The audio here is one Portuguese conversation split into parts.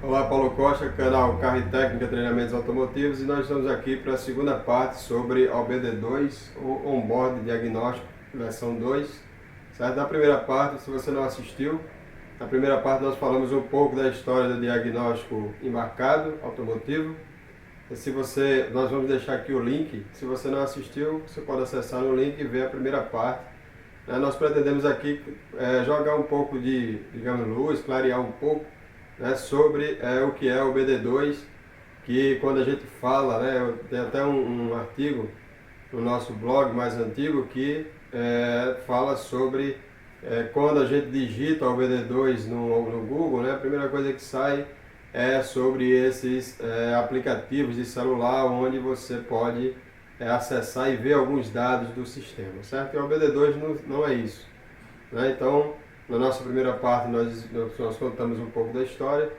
Olá, Paulo Costa, canal Carro e Técnica Treinamentos Automotivos, e nós estamos aqui para a segunda parte sobre OBD2, o Onboard Diagnóstico, versão 2. Certo? Na primeira parte, se você não assistiu, na primeira parte nós falamos um pouco da história do diagnóstico embarcado automotivo. Nós vamos deixar aqui o link, se você não assistiu, você pode acessar no link e ver a primeira parte. Nós pretendemos aqui jogar um pouco de, digamos, luz, clarear um pouco sobre o que é o BD2, que quando a gente fala, tem até um artigo no nosso blog mais antigo que fala sobre quando a gente digita o BD2 no Google, a primeira coisa que sai é sobre esses aplicativos de celular, onde você pode acessar e ver alguns dados do sistema, certo? E o BD2 não é isso, Então, na nossa primeira parte, nós contamos um pouco da história,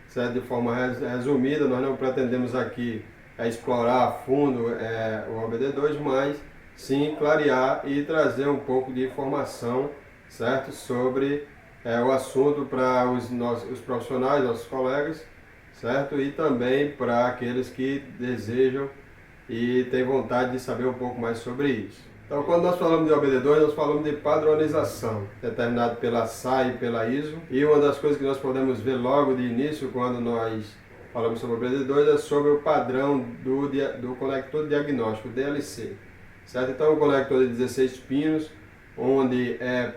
certo? De forma resumida. Nós não pretendemos aqui explorar a fundo o OBD2, mas sim clarear e trazer um pouco de informação, certo? Sobre o assunto para os profissionais, nossos colegas, certo? E também para aqueles que desejam e têm vontade de saber um pouco mais sobre isso. Então, quando nós falamos de OBD2, nós falamos de padronização, determinado pela SAE e pela ISO. E uma das coisas que nós podemos ver logo de início, quando nós falamos sobre o OBD2, é sobre o padrão do conector diagnóstico, DLC. Certo? Então, o conector de 16 pinos, onde é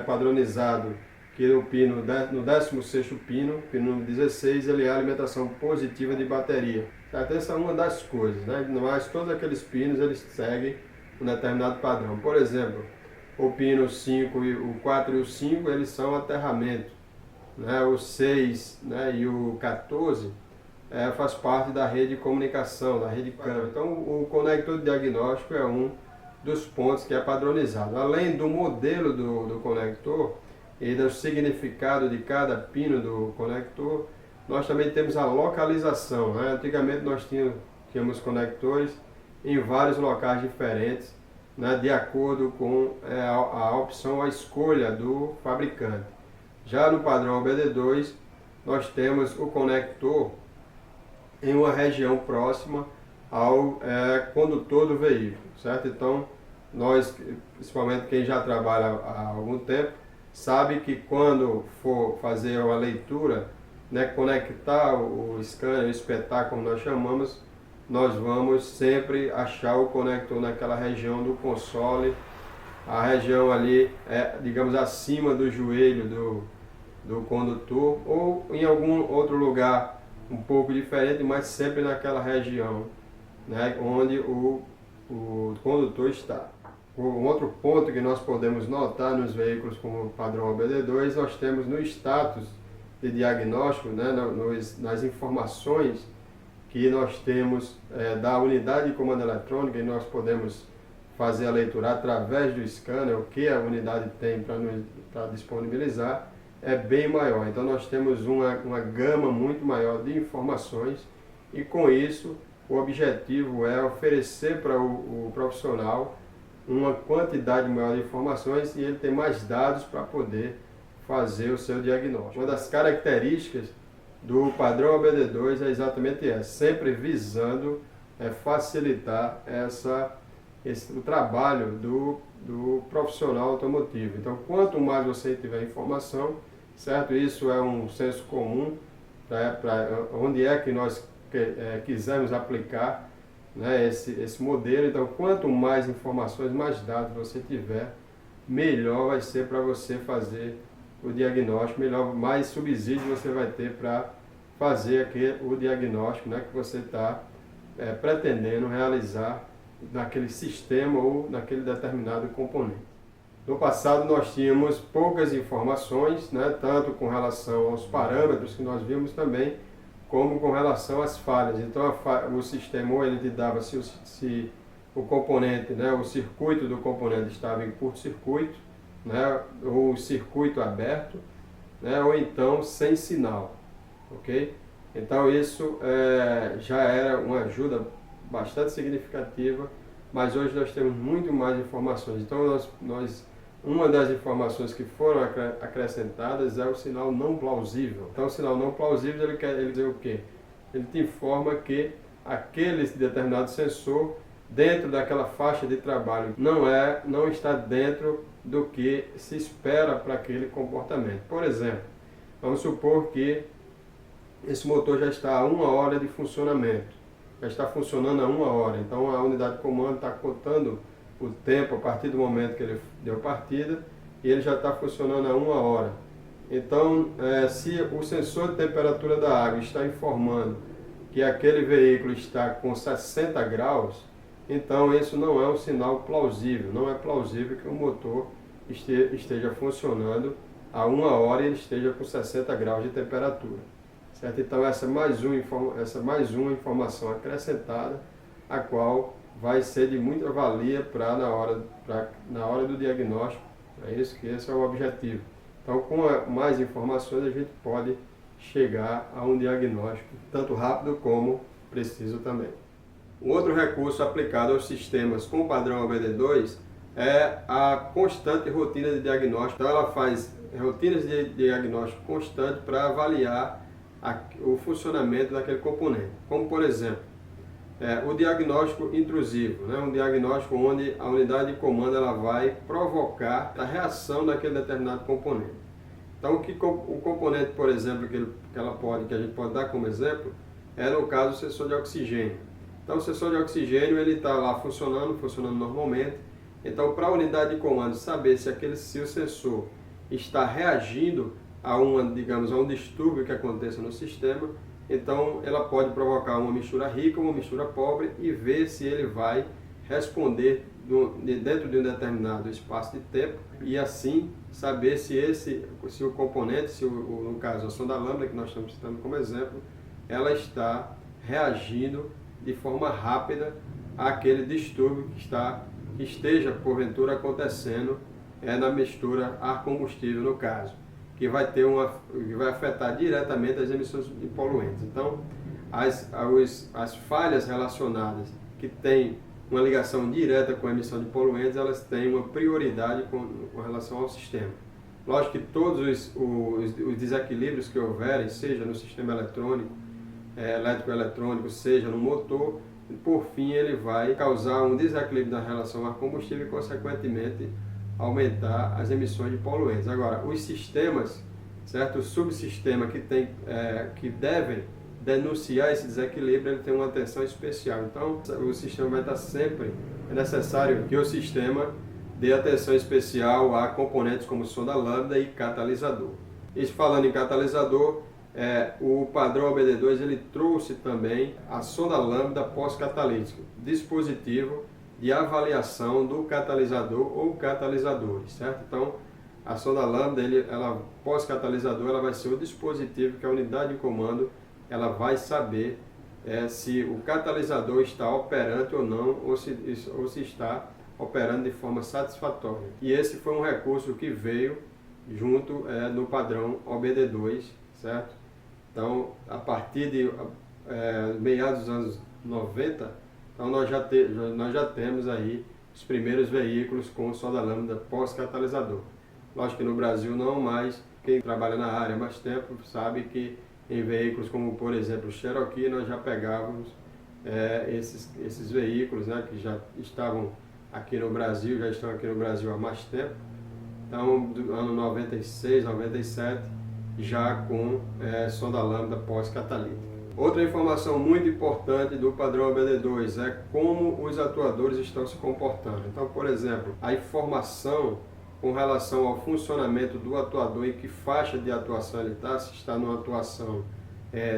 padronizado que no 16º pino número 16, ele é a alimentação positiva de bateria. Certo? Essa é uma das coisas, Mas todos aqueles pinos, eles seguem um determinado padrão. Por exemplo, o pino 5, o 4 e o 5, eles são aterramento. O 6 e o 14 faz parte da rede de comunicação, da rede câmera. Então, o conector de diagnóstico é um dos pontos que é padronizado. Além do modelo do conector e do significado de cada pino do conector, nós também temos a localização. Antigamente nós tínhamos conectores em vários locais diferentes, de acordo com a opção, a escolha do fabricante. Já no padrão OBD2, nós temos o conector em uma região próxima ao condutor do veículo, certo? Então, nós, principalmente quem já trabalha há algum tempo, sabe que quando for fazer uma leitura, conectar o scanner, o espetar, como nós chamamos, nós vamos sempre achar o conector naquela região do console, a região ali, digamos, acima do joelho do condutor, ou em algum outro lugar um pouco diferente, mas sempre naquela região, onde o condutor está. Um outro ponto que nós podemos notar nos veículos com o padrão OBD2, nós temos no status de diagnóstico, nas informações que nós temos da unidade de comando eletrônico, e nós podemos fazer a leitura através do scanner, o que a unidade tem para disponibilizar, é bem maior. Então nós temos uma gama muito maior de informações, e com isso o objetivo é oferecer para o profissional uma quantidade maior de informações, e ele tem mais dados para poder fazer o seu diagnóstico. Uma das características do padrão OBD2 é exatamente essa, sempre visando facilitar o trabalho do profissional automotivo. Então, quanto mais você tiver informação, certo? Isso é um senso comum para onde é que nós quisermos aplicar esse modelo. Então, quanto mais informações, mais dados você tiver, melhor vai ser para você fazer o diagnóstico, mais subsídio você vai ter para fazer o diagnóstico que você está pretendendo realizar naquele sistema ou naquele determinado componente. No passado nós tínhamos poucas informações, tanto com relação aos parâmetros que nós vimos também, como com relação às falhas. Então o sistema, ou ele te dava se o componente, o circuito do componente estava em curto-circuito, ou o circuito aberto, ou então sem sinal, ok? Então isso já era uma ajuda bastante significativa, mas hoje nós temos muito mais informações. Então nós Uma das informações que foram acrescentadas é o sinal não plausível. Então, o sinal não plausível, ele quer dizer o quê? Ele te informa que aquele determinado sensor, dentro daquela faixa de trabalho, não está dentro do que se espera para aquele comportamento. Por exemplo, vamos supor que esse motor já está a 1 hora de funcionamento, já está funcionando a 1 hora, então a unidade de comando está contando o tempo a partir do momento que ele deu partida e ele já está funcionando a 1 hora. Então, se o sensor de temperatura da água está informando que aquele veículo está com 60 graus, então isso não é um sinal plausível, não é plausível que o motor esteja funcionando a 1 hora e ele esteja com 60 graus de temperatura. Certo? Então essa é mais uma informação acrescentada, a qual vai ser de muita valia na hora do diagnóstico. É isso que esse é o objetivo. Então, com mais informações, a gente pode chegar a um diagnóstico tanto rápido como preciso também. Um outro recurso aplicado aos sistemas com o padrão OBD2 é a constante rotina de diagnóstico. Então, ela faz rotinas de diagnóstico constante para avaliar o funcionamento daquele componente. Como, por exemplo, o diagnóstico intrusivo, né? Um diagnóstico onde a unidade de comando ela vai provocar a reação daquele determinado componente. Então, o componente, por exemplo, que a gente pode dar como exemplo, é no caso o sensor de oxigênio. Então, o sensor de oxigênio ele está lá funcionando normalmente. Então, para a unidade de comando saber se o sensor está reagindo a um distúrbio que aconteça no sistema, então ela pode provocar uma mistura rica ou uma mistura pobre e ver se ele vai responder dentro de um determinado espaço de tempo e assim saber se o componente, no caso a sonda lambda que nós estamos citando como exemplo, ela está reagindo de forma rápida àquele distúrbio que esteja porventura acontecendo na mistura ar-combustível no caso, que vai afetar diretamente as emissões de poluentes. Então, as falhas relacionadas que têm uma ligação direta com a emissão de poluentes, elas têm uma prioridade com relação ao sistema. Lógico que todos os desequilíbrios que houverem, seja no sistema elétrico-eletrônico, seja no motor, por fim ele vai causar um desequilíbrio na relação ao combustível e, consequentemente, aumentar as emissões de poluentes. Agora, os sistemas, certo? O subsistema que devem denunciar esse desequilíbrio, ele tem uma atenção especial. Então, o sistema vai estar sempre, é necessário que o sistema dê atenção especial a componentes como sonda lambda e catalisador. E falando em catalisador, o padrão OBD2 ele trouxe também a sonda lambda pós-catalítico, dispositivo de avaliação do catalisador ou catalisadores, certo? Então, a sonda lambda, ela pós-catalisador, ela vai ser o dispositivo que a unidade de comando ela vai saber se o catalisador está operante ou não, ou se está operando de forma satisfatória. E esse foi um recurso que veio junto no padrão OBD2, certo? Então, a partir de meados dos anos 90, então nós já temos aí os primeiros veículos com sonda lambda pós-catalisador. Lógico que no Brasil não, mas quem trabalha na área há mais tempo sabe que em veículos como, por exemplo, o Cherokee, nós já pegávamos esses veículos, né, que já estavam aqui no Brasil, já estão aqui no Brasil há mais tempo. Então, do ano 96, 97, já com sonda lambda pós-catalítica. Outra informação muito importante do padrão OBD2 é como os atuadores estão se comportando. Então, por exemplo, a informação com relação ao funcionamento do atuador, em que faixa de atuação ele está, se está numa atuação,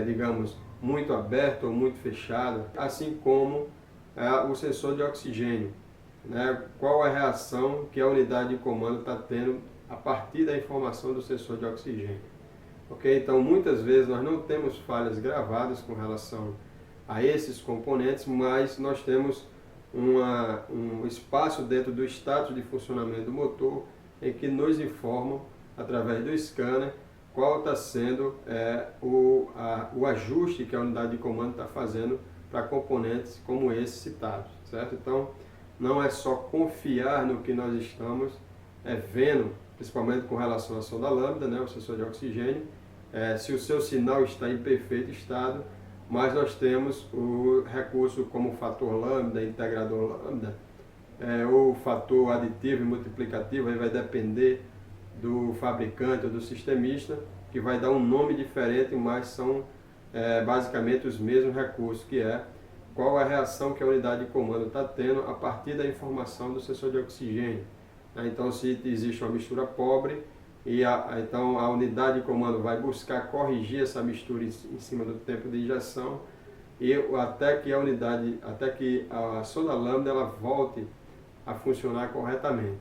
digamos, muito aberta ou muito fechada, assim como o sensor de oxigênio, né? Qual a reação que a unidade de comando está tendo a partir da informação do sensor de oxigênio. Ok? Então, muitas vezes nós não temos falhas gravadas com relação a esses componentes, mas nós temos um espaço dentro do status de funcionamento do motor em que nos informam, através do scanner, qual está sendo o ajuste que a unidade de comando está fazendo para componentes como esses citados, certo? Então, não é só confiar no que nós estamos vendo, principalmente com relação à sonda lambda, né, o sensor de oxigênio, se o seu sinal está em perfeito estado, mas nós temos o recurso como fator lambda, integrador lambda, ou fator aditivo e multiplicativo, aí vai depender do fabricante ou do sistemista, que vai dar um nome diferente, mas são basicamente os mesmos recursos, que é qual a reação que a unidade de comando está tendo a partir da informação do sensor de oxigênio. Então, se existe uma mistura pobre, então a unidade de comando vai buscar corrigir essa mistura em cima do tempo de injeção, e até que a sonda lambda ela volte a funcionar corretamente,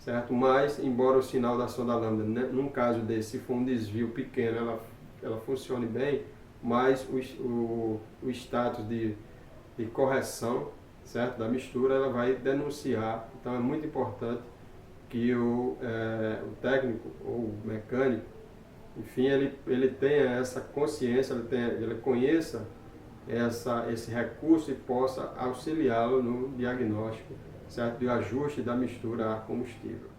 certo? Mas, embora o sinal da sonda lambda, né, num caso desse, se for um desvio pequeno, ela funcione bem, mas o status de correção, certo, da mistura, ela vai denunciar. Então é muito importante que o técnico ou o mecânico, enfim, ele tenha essa consciência, ele conheça esse recurso e possa auxiliá-lo no diagnóstico, certo, de ajuste da mistura ar combustível.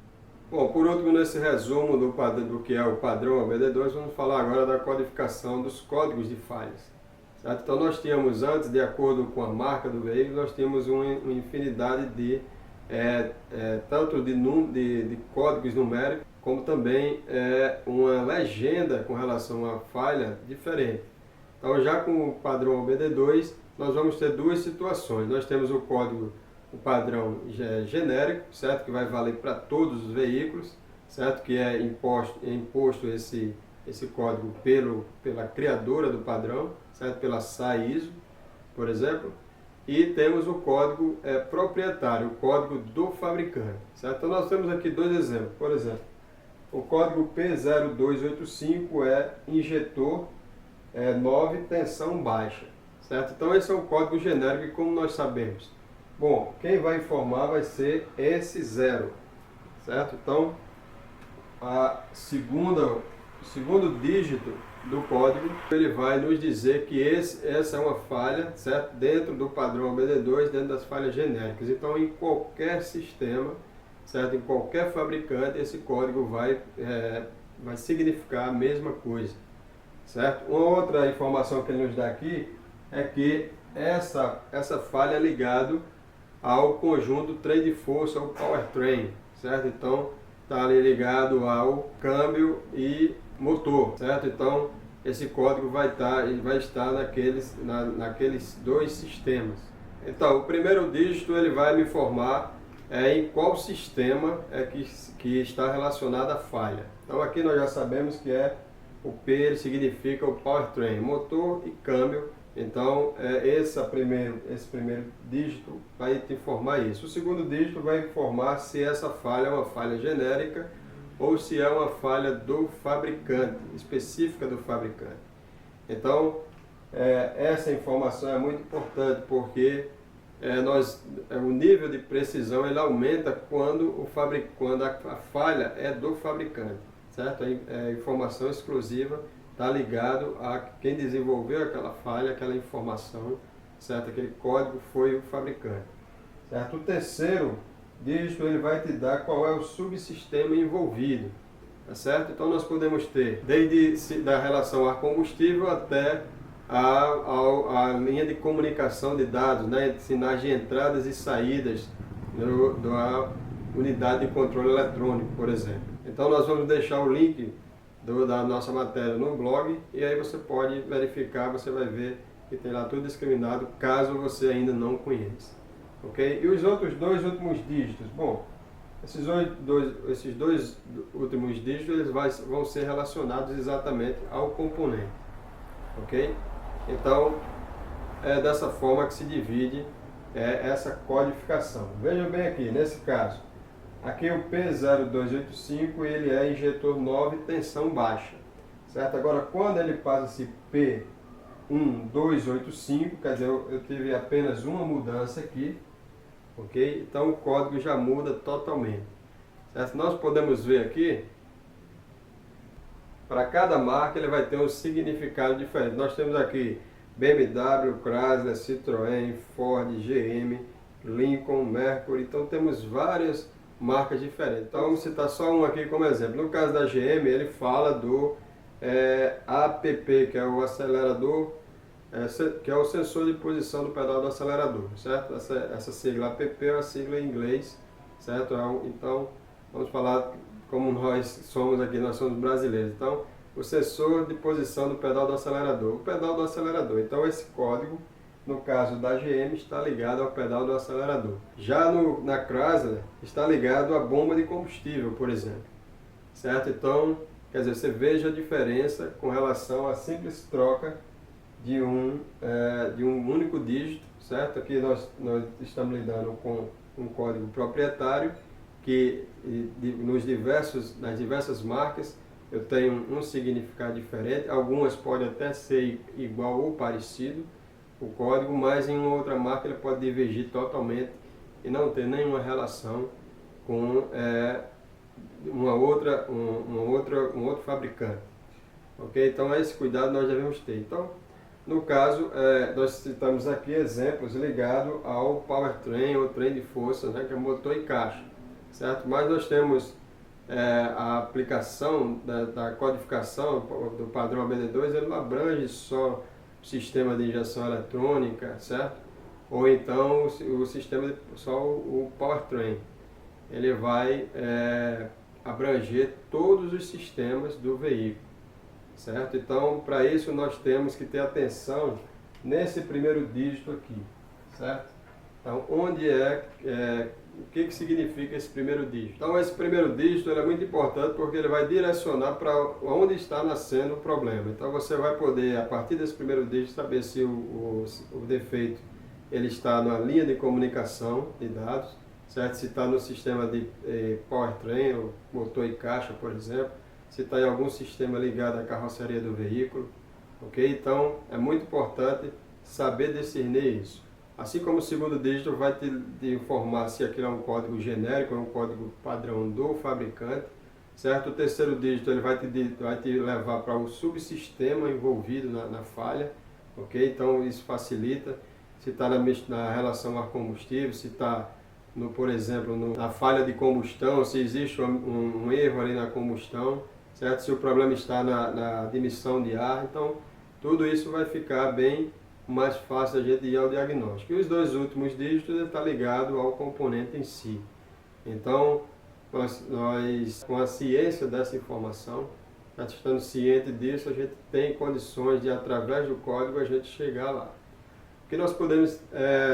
Bom, por último, nesse resumo do que é o padrão OBD2, vamos falar agora da codificação dos códigos de falhas. Certo? Então nós tínhamos antes, de acordo com a marca do veículo, nós tínhamos uma infinidade de tanto de códigos numéricos, como também uma legenda com relação à falha diferente. Então, já com o padrão OBD2, nós vamos ter duas situações. Nós temos o padrão genérico, certo, que vai valer para todos os veículos, certo, que é imposto esse código pela criadora do padrão, certo, pela SAE-ISO, por exemplo. E temos o código proprietário, o código do fabricante, certo? Então nós temos aqui dois exemplos. Por exemplo, o código P0285 é injetor 9 tensão baixa, certo? Então esse é um código genérico, e como nós sabemos? Bom, quem vai informar vai ser esse 0, certo? Então o segundo dígito do código, ele vai nos dizer que essa é uma falha, certo? Dentro do padrão OBD2, dentro das falhas genéricas. Então, em qualquer sistema, certo? Em qualquer fabricante, esse código vai significar a mesma coisa, certo? Uma outra informação que ele nos dá aqui é que essa falha é ligada ao conjunto trem de força, ao powertrain, certo? Então, está ali ligado ao câmbio e motor, certo? Então esse código vai estar naqueles dois sistemas. Então o primeiro dígito ele vai me informar em qual sistema que está relacionado à falha. Então aqui nós já sabemos que o P, ele significa o powertrain, motor e câmbio. Então esse primeiro dígito vai te informar isso. O segundo dígito vai informar se essa falha é uma falha genérica ou se é uma falha do fabricante, específica do fabricante. Então, essa informação é muito importante, porque o nível de precisão ele aumenta quando a falha é do fabricante, certo? A informação exclusiva está ligado a quem desenvolveu aquela falha, aquela informação, certo? Aquele código foi o fabricante, certo? O terceiro dígito ele vai te dar qual é o subsistema envolvido, tá certo? Então nós podemos ter desde da relação ar combustível até a linha de comunicação de dados, né? Sinais de entradas e saídas da unidade de controle eletrônico, por exemplo. Então nós vamos deixar o link da nossa matéria no blog, e aí você pode verificar, você vai ver que tem lá tudo discriminado, caso você ainda não conheça. Ok? E os outros dois últimos dígitos? Bom, esses dois últimos dígitos eles vão ser relacionados exatamente ao componente. Ok? Então, é dessa forma que se divide essa codificação. Vejam bem aqui, nesse caso, aqui o P0285 ele é injetor 9 tensão baixa, certo? Agora, quando ele passa esse P1285, quer dizer, eu tive apenas uma mudança aqui, ok? Então o código já muda totalmente, certo? Nós podemos ver aqui, para cada marca ele vai ter um significado diferente. Nós temos aqui BMW, Chrysler, Citroën, Ford, GM, Lincoln, Mercury. Então temos várias marcas diferentes. Então vamos citar só um aqui como exemplo. No caso da GM, ele fala do APP, que é o acelerador, que é o sensor de posição do pedal do acelerador, certo? Essa sigla APP é a sigla em inglês, certo? Então vamos falar como nós somos aqui, nós somos brasileiros. Então, o sensor de posição do pedal do acelerador. O pedal do acelerador. Então, esse código, no caso da GM, está ligado ao pedal do acelerador. Já na Chrysler, está ligado à bomba de combustível, por exemplo. Certo? Então, quer dizer, você veja a diferença com relação à simples troca de um único dígito, certo? Aqui nós estamos lidando com um código proprietário, que nas diversas marcas eu tenho um significado diferente, algumas podem até ser igual ou parecido o código, mas em uma outra marca ele pode divergir totalmente e não ter nenhuma relação com um outro fabricante. Ok? Então esse cuidado nós devemos ter. Então, no caso, nós citamos aqui exemplos ligados ao powertrain ou trem de força, né, que é motor e caixa. Certo? Mas nós temos a aplicação da codificação do padrão OBD2, ele não abrange só o sistema de injeção eletrônica, certo? Ou então o sistema só o powertrain. Ele vai abranger todos os sistemas do veículo, certo? Então, para isso nós temos que ter atenção nesse primeiro dígito aqui, certo? Então, o que significa esse primeiro dígito? Então, esse primeiro dígito é muito importante porque ele vai direcionar para onde está nascendo o problema. Então, você vai poder, a partir desse primeiro dígito, saber se o defeito ele está na linha de comunicação de dados, certo? Se está no sistema de powertrain, ou motor e caixa, por exemplo, se está em algum sistema ligado à carroceria do veículo, ok? Então, é muito importante saber discernir isso. Assim como o segundo dígito vai te informar se aquilo é um código genérico, é um código padrão do fabricante, certo? O terceiro dígito ele vai te levar para o subsistema envolvido na falha, ok? Então isso facilita, se está na relação ar-combustível, se está, por exemplo, na falha de combustão, se existe um erro ali na combustão, certo? Se o problema está na admissão de ar, então tudo isso vai ficar bem mais fácil a gente ir ao diagnóstico. E os dois últimos dígitos está ligado ao componente em si. Então, nós com a ciência dessa informação, estando ciente disso, a gente tem condições de, através do código, a gente chegar lá. O que nós podemos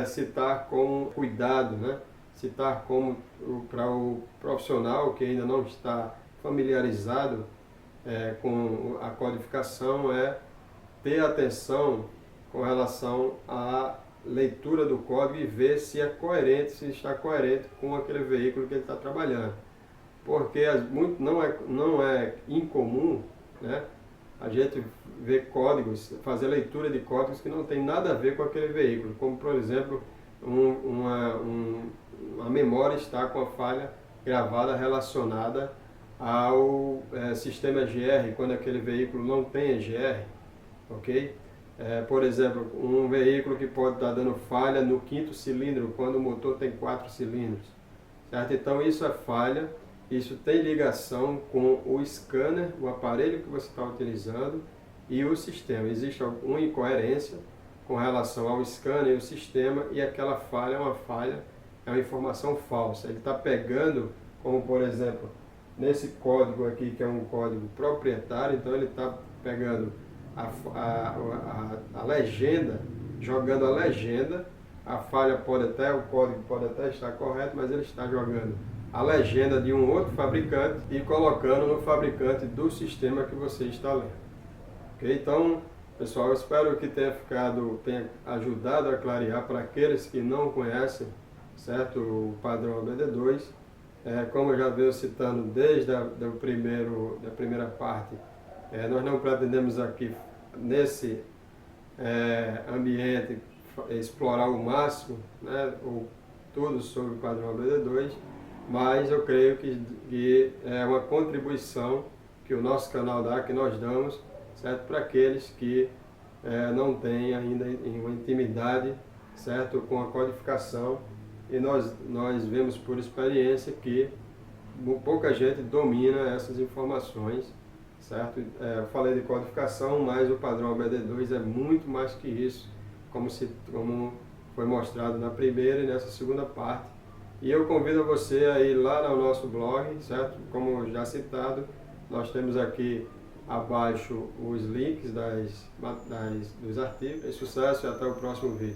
citar como cuidado, né? Citar como para o profissional que ainda não está familiarizado com a codificação ter atenção com relação à leitura do código e ver se se está coerente com aquele veículo que ele está trabalhando. Porque não é incomum, né, a gente ver códigos, fazer leitura de códigos que não tem nada a ver com aquele veículo, como por exemplo, a memória está com a falha gravada relacionada ao sistema EGR, quando aquele veículo não tem EGR, ok? Por exemplo, um veículo que pode estar dando falha no quinto cilindro, quando o motor tem 4 cilindros. Certo? Então isso é falha, isso tem ligação com o scanner, o aparelho que você está utilizando e o sistema. Existe alguma incoerência com relação ao scanner e o sistema, e aquela falha é uma informação falsa. Ele está pegando, como por exemplo, nesse código aqui, que é um código proprietário, então ele está pegando a legenda, jogando a legenda, o código pode até estar correto, mas ele está jogando a legenda de um outro fabricante e colocando no fabricante do sistema que você está lendo. Ok? Então, pessoal, eu espero que tenha ajudado a clarear para aqueles que não conhecem, certo, o padrão OBD2. Como eu já venho citando desde a primeira parte, nós não pretendemos aqui, nesse ambiente, explorar o máximo, né, tudo sobre o padrão OBD2, mas eu creio que é uma contribuição que o nosso canal dá, que nós damos, certo, para aqueles que não têm ainda uma intimidade, certo, com a codificação, e nós vemos por experiência que pouca gente domina essas informações, certo? Eu falei de codificação, mas o padrão OBD2 é muito mais que isso, como foi mostrado na primeira e nessa segunda parte. E eu convido você a ir lá no nosso blog, certo? Como já citado, nós temos aqui abaixo os links dos artigos. Sucesso e até o próximo vídeo.